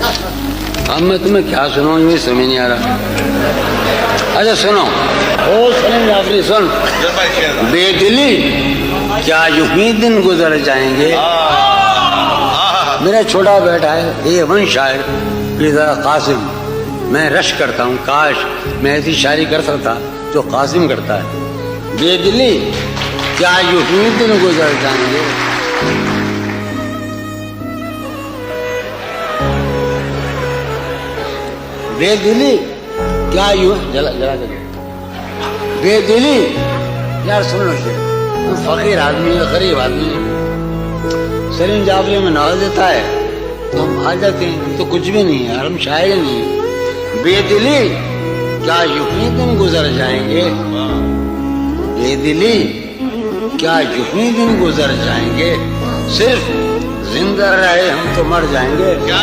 अब मैं तुम्हें क्या सुनाऊं, ये समझ नहीं आ रहा। अच्छा सुनो, ओ सलीम जाफरी सुन। बेदिली क्या यूं ही दिन गुजर जाएंगे। मेरा छोटा बेटा है ये वन शायर फिजा कासिम, मैं रश करता हूँ, काश मैं ऐसी शायरी कर सकता जो कासिम करता है। बेदिली क्या यूं ही दिन गुजर जाएंगे, बेदिली क्या यूं जला जला कर बेदिली। यार सुन लो, फकीर आदमी है, गरीब आदमी है, सलीम जाफरी में नवाज देता है तो हम आ जाते हैं, तो कुछ भी नहीं है, हम शायर नहीं है। बेदिली क्या यूं ही दिन गुजर जाएंगे, बेदिली क्या यूं ही दिन गुजर जाएंगे, सिर्फ जिंदा रहे हम तो मर जाएंगे। क्या